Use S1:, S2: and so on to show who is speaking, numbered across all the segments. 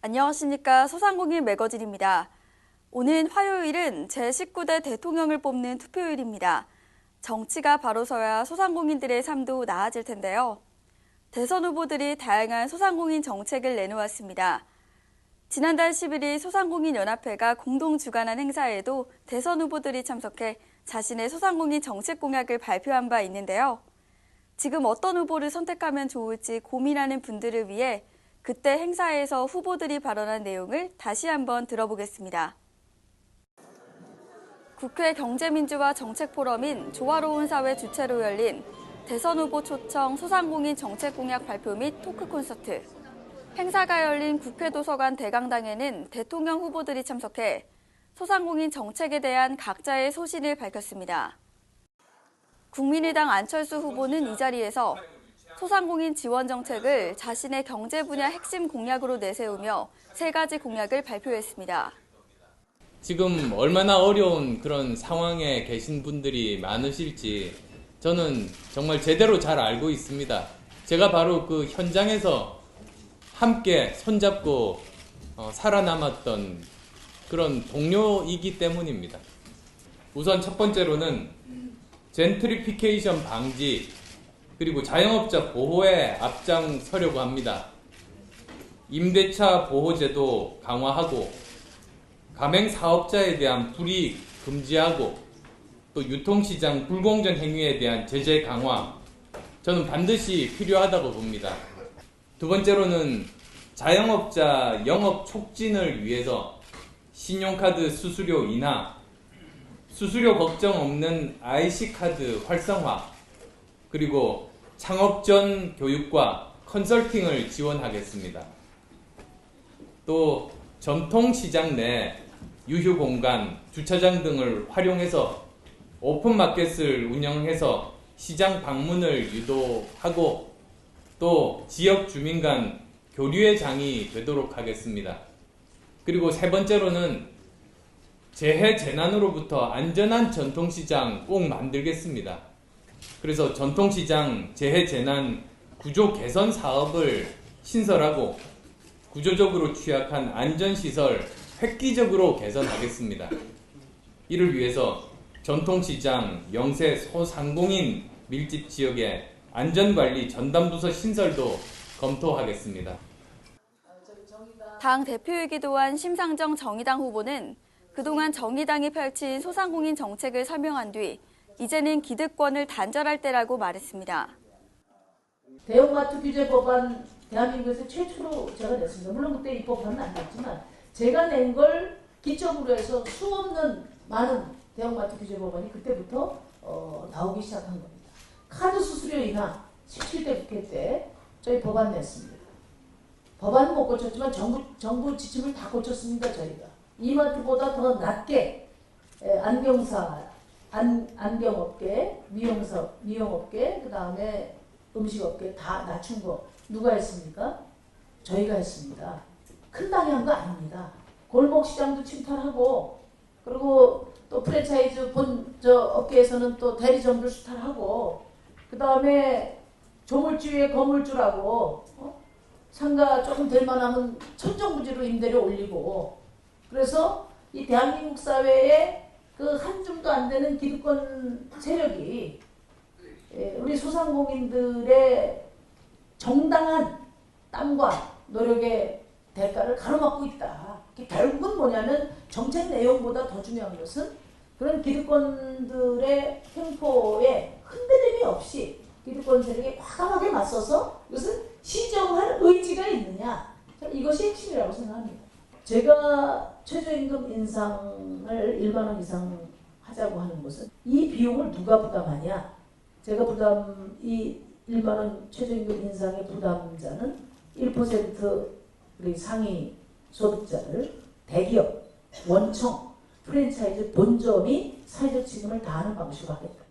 S1: 안녕하십니까. 소상공인 매거진입니다. 오는 화요일은 제19대 대통령을 뽑는 투표일입니다. 정치가 바로 서야 소상공인들의 삶도 나아질 텐데요. 대선 후보들이 다양한 소상공인 정책을 내놓았습니다. 지난달 11일 소상공인연합회가 공동 주관한 행사에도 대선 후보들이 참석해 자신의 소상공인 정책 공약을 발표한 바 있는데요. 지금 어떤 후보를 선택하면 좋을지 고민하는 분들을 위해 그때 행사에서 후보들이 발언한 내용을 다시 한번 들어보겠습니다. 국회 경제민주화 정책포럼인 조화로운 사회 주최로 열린 대선 후보 초청 소상공인 정책 공약 발표 및 토크 콘서트. 행사가 열린 국회 도서관 대강당에는 대통령 후보들이 참석해 소상공인 정책에 대한 각자의 소신을 밝혔습니다. 국민의당 안철수 후보는 이 자리에서 소상공인 지원 정책을 자신의 경제 분야 핵심 공약으로 내세우며 세 가지 공약을 발표했습니다.
S2: 지금 얼마나 어려운 그런 상황에 계신 분들이 많으실지 저는 정말 제대로 잘 알고 있습니다. 제가 바로 그 현장에서 함께 손잡고 살아남았던 그런 동료이기 때문입니다. 우선 첫 번째로는 젠트리피케이션 방지 그리고 자영업자 보호에 앞장서려고 합니다. 임대차 보호제도 강화하고 가맹사업자에 대한 불이익 금지하고 또 유통시장 불공정 행위에 대한 제재 강화 저는 반드시 필요하다고 봅니다. 두 번째로는 자영업자 영업 촉진을 위해서 신용카드 수수료 인하, 수수료 걱정 없는 IC카드 활성화, 그리고 창업 전 교육과 컨설팅을 지원하겠습니다. 또 전통시장 내 유휴공간, 주차장 등을 활용해서 오픈마켓을 운영해서 시장 방문을 유도하고 또 지역 주민 간 교류의 장이 되도록 하겠습니다. 그리고 세 번째로는 재해 재난으로부터 안전한 전통시장 꼭 만들겠습니다. 그래서 전통시장 재해 재난 구조 개선 사업을 신설하고 구조적으로 취약한 안전시설 획기적으로 개선하겠습니다. 이를 위해서 전통시장, 영세 소상공인 밀집 지역의 안전관리 전담부서 신설도 검토하겠습니다.
S1: 당 대표이기도 한 심상정 정의당 후보는 그동안 정의당이 펼친 소상공인 정책을 설명한 뒤 이제는 기득권을 단절할 때라고 말했습니다.
S3: 대형마트 규제 법안 대한민국에서 최초로 제가 냈습니다. 물론 그때 입법하면 안 됐지만 제가 낸 걸 기점으로 해서 수없는 많은 대형마트 규제 법안이 그때부터 나오기 시작한 겁니다. 카드 수수료 인하 17대 국회 때 저희 법안 냈습니다. 법안은 못 고쳤지만 정부 지침을 다 고쳤습니다. 저희가. 이마트보다 더 낮게 안경사, 안경업계, 미용업계, 그 다음에 음식업계 다 낮춘 거 누가 했습니까? 저희가 했습니다. 큰 당이 한 거 아닙니다. 골목시장도 침탈하고 그리고 또 프랜차이즈 업계에서는 또 대리점들 수탈하고 그 다음에 조물주 위에 거물주라고 상가 조금 될 만하면 천정부지로 임대료 올리고 그래서 이 대한민국 사회에 그 한 줌도 안 되는 기득권 세력이 우리 소상공인들의 정당한 땀과 노력의 대가를 가로막고 있다. 결국은 뭐냐면 정책 내용보다 더 중요한 것은 그런 기득권들의 횡포에 흔들림이 없이 기득권 세력에 과감하게 맞서서 이것을 시정할 의지가 있느냐. 이것이 핵심이라고 생각합니다. 제가 최저임금 인상을 1만 원 이상 하자고 하는 것은 이 비용을 누가 부담하냐. 제가 이 1만 원 최저임금 인상의 부담자는 1% 우리 상위 소득자를 대기업, 원청, 프랜차이즈 본점이 사회적 책임을 다하는 방식으로 하겠다.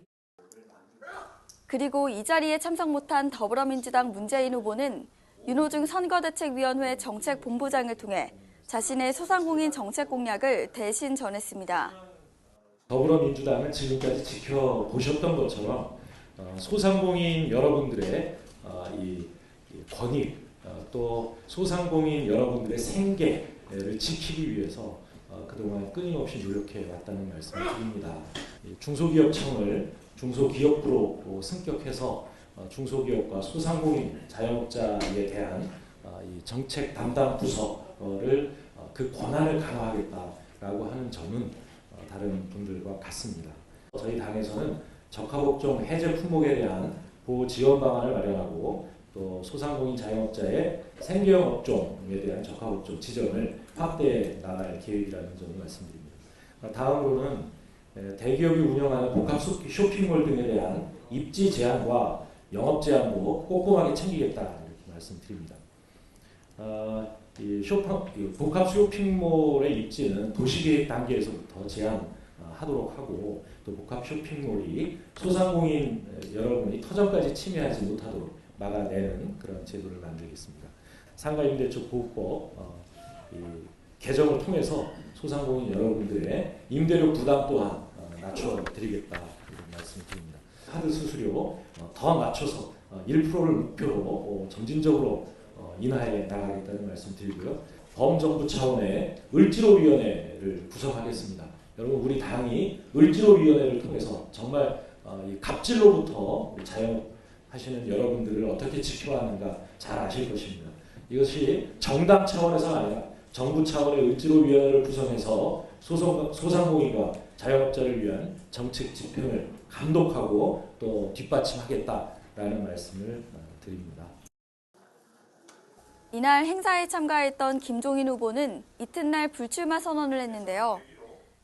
S1: 그리고 이 자리에 참석 못한 더불어민주당 문재인 후보는 윤호중 선거대책위원회 정책본부장을 통해 자신의 소상공인 정책 공약을 대신 전했습니다.
S4: 더불어민주당을 지금까지 지켜보셨던 것처럼 소상공인 여러분들의 이 권익, 또 소상공인 여러분들의 생계를 지키기 위해서 그동안 끊임없이 노력해 왔다는 말씀을 드립니다. 중소기업청을 중소기업부로 승격해서 중소기업과 소상공인 자영업자에 대한 이 정책 담당 부서를 그 권한을 강화하겠다라고 하는 점은 다른 분들과 같습니다. 저희 당에서는 적합업종 해제 품목에 대한 보호 지원 방안을 마련하고 또 소상공인 자영업자의 생계형 업종에 대한 적합업종 지정을 확대해 나갈 계획이라는 점을 말씀드립니다. 다음으로는 대기업이 운영하는 복합 쇼핑몰 등에 대한 입지 제한과 영업 제한도 꼼꼼하게 챙기겠다 이렇게 말씀드립니다. 복합 쇼핑몰의 입지는 도시계획 단계에서부터 제한하도록 하고 또 복합 쇼핑몰이 소상공인 여러분이 터전까지 침해하지 못하도록 막아내는 그런 제도를 만들겠습니다. 상가임대차 보호법 개정을 통해서 소상공인 여러분들의 임대료 부담 또한 낮춰드리겠다 이런 말씀드립니다. 카드 수수료 더 낮춰서 1%를 목표로 점진적으로 인하해 나가겠다는 말씀드리고요. 범정부 차원의 을지로위원회를 구성하겠습니다. 여러분 우리 당이 을지로위원회를 통해서 정말 이 갑질로부터 자영업하시는 여러분들을 어떻게 지켜하는가 잘 아실 것입니다. 이것이 정당 차원에서가 아니라 정부 차원의 을지로위원회를 구성해서 소상공인과 자영업자를 위한 정책 집행을 감독하고 또 뒷받침하겠다라는 말씀을 드립니다.
S1: 이날 행사에 참가했던 김종인 후보는 이튿날 불출마 선언을 했는데요.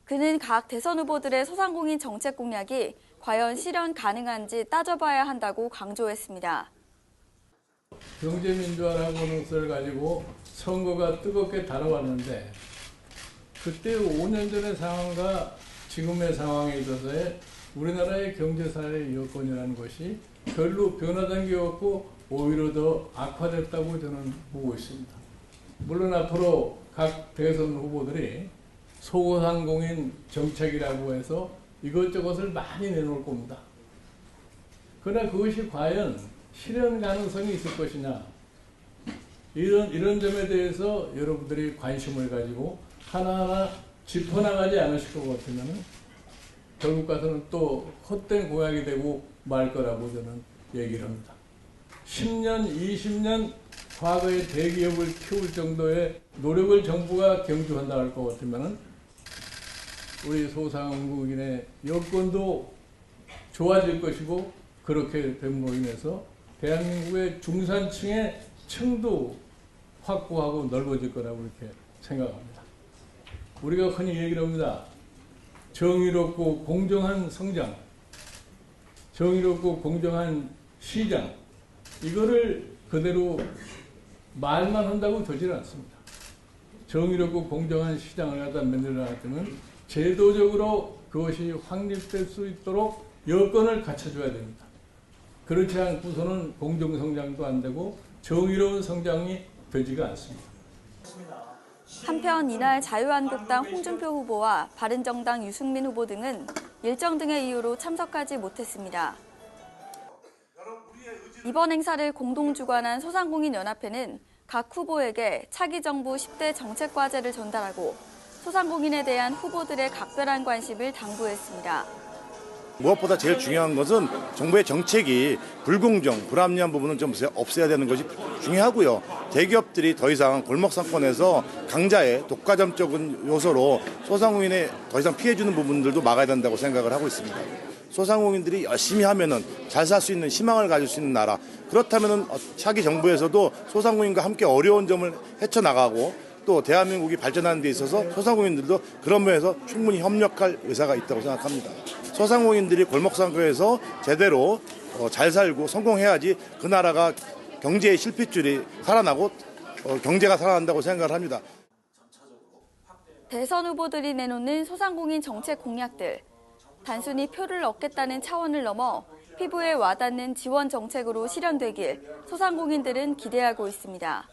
S1: 그는 각 대선 후보들의 소상공인 정책 공약이 과연 실현 가능한지 따져봐야 한다고 강조했습니다.
S5: 경제민주화라는 것을 가지고 선거가 뜨겁게 다뤄왔는데 그때 5년 전의 상황과 지금의 상황에 있어서의 우리나라의 경제사의 여건이라는 것이 별로 변화된 게 없고 오히려 더 악화됐다고 저는 보고 있습니다. 물론 앞으로 각 대선 후보들이 소상공인 정책이라고 해서 이것저것을 많이 내놓을 겁니다. 그러나 그것이 과연 실현 가능성이 있을 것이냐 이런 점에 대해서 여러분들이 관심을 가지고 하나하나 짚어나가지 않으실 것 같으면 결국 가서는 또 헛된 공약이 되고 말 거라고 저는 얘기를 합니다. 10년, 20년 과거의 대기업을 키울 정도의 노력을 정부가 경주한다 할 것 같으면 우리 소상공인의 여건도 좋아질 것이고 그렇게 됨으로 인해서 대한민국의 중산층의 층도 확보하고 넓어질 거라고 이렇게 생각합니다. 우리가 흔히 얘기를 합니다. 정의롭고 공정한 성장, 정의롭고 공정한 시장, 이거를 그대로 말만 한다고 되질 않습니다. 정의롭고 공정한 시장을 갖다 만들어 놨다면 제도적으로 그것이 확립될 수 있도록 여건을 갖춰줘야 됩니다. 그렇지 않고서는 공정성장도 안 되고 정의로운 성장이 되지가 않습니다.
S1: 한편 이날 자유한국당 홍준표 후보와 바른정당 유승민 후보 등은 일정 등의 이유로 참석하지 못했습니다. 이번 행사를 공동 주관한 소상공인연합회는 각 후보에게 차기 정부 10대 정책 과제를 전달하고 소상공인에 대한 후보들의 각별한 관심을 당부했습니다.
S6: 무엇보다 제일 중요한 것은 정부의 정책이 불공정, 불합리한 부분은 좀 없애야 되는 것이 중요하고요. 대기업들이 더 이상 골목 상권에서 강자의 독과점적인 요소로 소상공인에 더 이상 피해주는 부분들도 막아야 된다고 생각을 하고 있습니다. 소상공인들이 열심히 하면은 잘 살 수 있는 희망을 가질 수 있는 나라. 그렇다면은 차기 정부에서도 소상공인과 함께 어려운 점을 헤쳐나가고 또 대한민국이 발전하는 데 있어서 소상공인들도 그런 면에서 충분히 협력할 의사가 있다고 생각합니다. 소상공인들이 골목상권에서 제대로 잘 살고 성공해야지 그 나라가 경제의 실핏줄이 살아나고 경제가 살아난다고 생각을 합니다.
S1: 대선 후보들이 내놓는 소상공인 정책 공약들. 단순히 표를 얻겠다는 차원을 넘어 피부에 와닿는 지원 정책으로 실현되길 소상공인들은 기대하고 있습니다.